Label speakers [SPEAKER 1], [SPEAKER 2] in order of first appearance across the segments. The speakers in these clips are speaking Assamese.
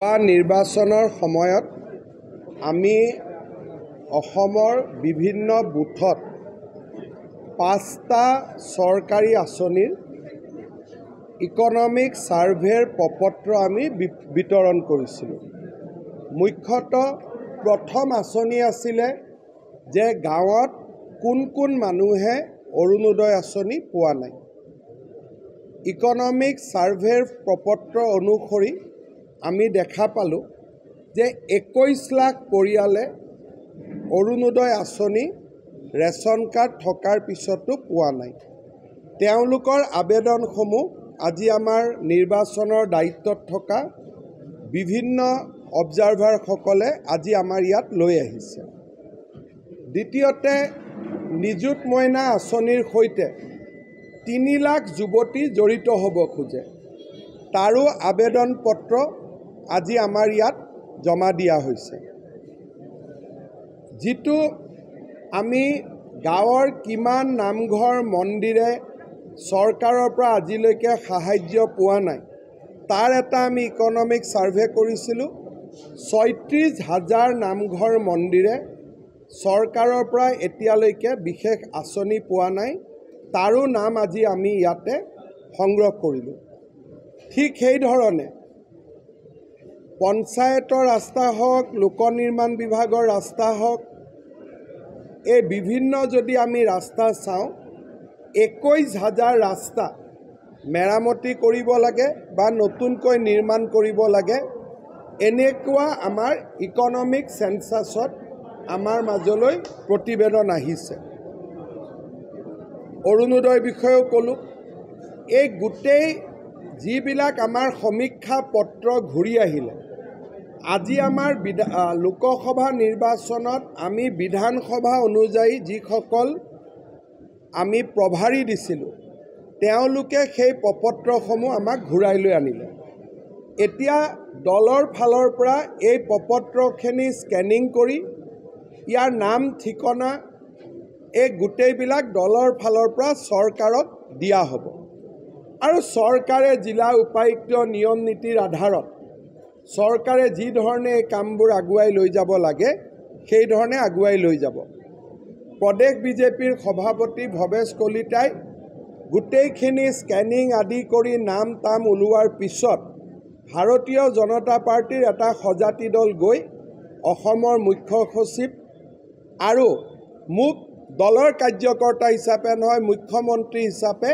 [SPEAKER 1] নিৰ্বাচনৰ সময়ত আমি অসমৰ বিভিন্ন বুথত 5টা চৰকাৰী আঁচনিৰ ইকনমিক সাৰ্ভেৰ প্ৰপত্ৰ আমি বিতৰণ কৰিছিলোঁ। মুখ্যতঃ প্ৰথম আঁচনি আছিলে যে গাঁৱত কোন মানুহে অৰুণোদয় আঁচনি পোৱা নাই। ইকনমিক সাৰ্ভেৰ প্ৰপত্ৰ অনুসৰি আমি দেখা পালোঁ যে 21 লাখ পৰিয়ালে অৰুণোদয় আঁচনি ৰেচন কাৰ্ড থকাৰ পিছতো পোৱা নাই। তেওঁলোকৰ আবেদনসমূহ আজি আমাৰ নিৰ্বাচনৰ দায়িত্বত থকা বিভিন্ন অবজাৰভাৰসকলে আজি আমাৰ ইয়াত লৈ আহিছে। দ্বিতীয়তে নিযুত মইনা আঁচনিৰ সৈতে 3 লাখ যুৱতী জড়িত হ'ব খোজে, তাৰো আবেদন পত্ৰ আজি আমাৰ ইয়াত জমা দিয়া হৈছে। যিটো আমি গাঁৱৰ কিমান নামঘৰ মন্দিৰে চৰকাৰৰ পৰা আজিলৈকে সাহায্য পোৱা নাই, তাৰ এটা আমি ইকনমিক সাৰ্ভে কৰিছিলোঁ। 36,000 নামঘৰ মন্দিৰে চৰকাৰৰ পৰা এতিয়ালৈকে বিশেষ আঁচনি পোৱা নাই, তাৰো নাম আজি আমি ইয়াতে সংগ্ৰহ কৰিলোঁ। ঠিক সেইধৰণে পঞ্চায়তৰ ৰাস্তা হওক, লোক নিৰ্মাণ বিভাগৰ ৰাস্তা হওক, এই বিভিন্ন যদি আমি ৰাস্তা চাওঁ, 21,000 ৰাস্তা মেৰামতি কৰিব লাগে বা নতুনকৈ নিৰ্মাণ কৰিব লাগে। এনেকুৱা আমাৰ ইকনমিক সেন্সাছত আমাৰ মাজলৈ প্ৰতিবেদন আহিছে। অৰুণোদয় বিষয়েও ক'লোঁ। এই গোটেই যিবিলাক আমাৰ সমীক্ষা পত্ৰ ঘূৰি আহিলে, আজি আমাৰ লোকসভা নিৰ্বাচনত আমি বিধানসভা অনুযায়ী যিসকল আমি প্ৰভাৰী দিছিলোঁ, তেওঁলোকে সেই প্ৰপত্ৰসমূহ আমাক ঘূৰাই লৈ আনিলে। এতিয়া দলৰ ফালৰ পৰা এই প্ৰপত্ৰখিনি স্কেনিং কৰি ইয়াৰ নাম ঠিকনা এই গোটেইবিলাক দলৰ ফালৰ পৰা চৰকাৰক দিয়া হ'ব আৰু চৰকাৰে জিলা উপায়ুক্ত নিয়ম নীতিৰ আধাৰত চৰকাৰে যি ধৰণে এই কামবোৰ আগুৱাই লৈ যাব লাগে সেই ধৰণে আগুৱাই লৈ যাব। প্ৰদেশ বিজেপিৰ সভাপতি ভৱেশ কলিতাই গোটেইখিনি স্কেনিং আদি কৰি নাম তাম ওলোৱাৰ পিছত ভাৰতীয় জনতা পাৰ্টিৰ এটা সজাতি দল গৈ অসমৰ মুখ্য সচিব আৰু মোক দলৰ কাৰ্যকৰ্তা হিচাপে নহয়, মুখ্যমন্ত্ৰী হিচাপে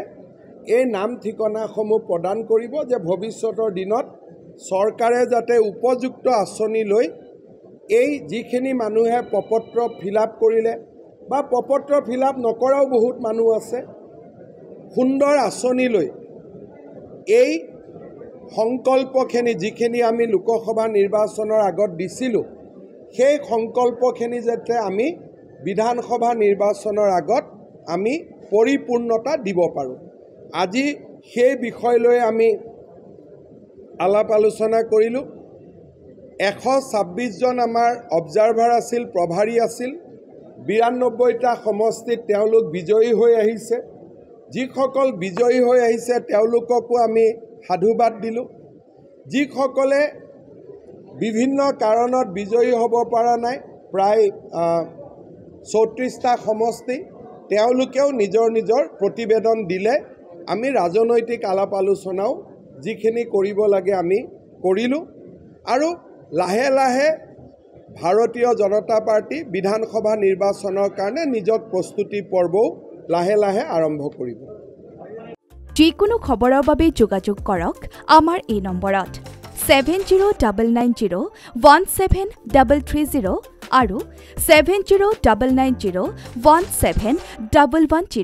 [SPEAKER 1] এই নাম ঠিকনাসমূহ প্ৰদান কৰিব যে ভৱিষ্যতৰ দিনত চৰকাৰে যাতে উপযুক্ত আঁচনি লৈ এই যিখিনি মানুহে প্ৰপত্ৰ ফিল-আপ কৰিলে বা প্ৰপত্ৰ ফিল-আপ নকৰাও বহুত মানুহ আছে, সুন্দৰ আঁচনি লৈ এই সংকল্পখিনি যিখিনি আমি লোকসভা নিৰ্বাচনৰ আগত দিছিলোঁ, সেই সংকল্পখিনি যাতে আমি বিধানসভা নিৰ্বাচনৰ আগত আমি পৰিপূৰ্ণতা দিব পাৰোঁ। আজি সেই বিষয় লৈ আমি আলাপ আলোচনা কৰিলোঁ। 126 জন আমাৰ অবজাৰভাৰ আছিল, প্ৰভাৰী আছিল। 92টা সমষ্টিত তেওঁলোক বিজয়ী হৈ আহিছে। যিসকল বিজয়ী হৈ আহিছে তেওঁলোককো আমি সাধুবাদ দিলোঁ। যিসকলে বিভিন্ন কাৰণত বিজয়ী হ'ব পৰা নাই, প্ৰায় 34টা সমষ্টি, তেওঁলোকেও নিজৰ প্ৰতিবেদন দিলে। আমি ৰাজনৈতিক আলাপ আলোচনাও যিখিনি কৰিব লাগে আমি কৰিলোঁ আৰু লাহে লাহে ভাৰতীয় জনতা পাৰ্টি বিধানসভা নিৰ্বাচনৰ কাৰণে নিজক প্ৰস্তুতি পৰ্বও লাহে লাহে আৰম্ভ কৰিব।
[SPEAKER 2] যিকোনো খবৰৰ বাবে যোগাযোগ কৰক আমাৰ এই নম্বৰত 7099017330 আৰু 7099017110।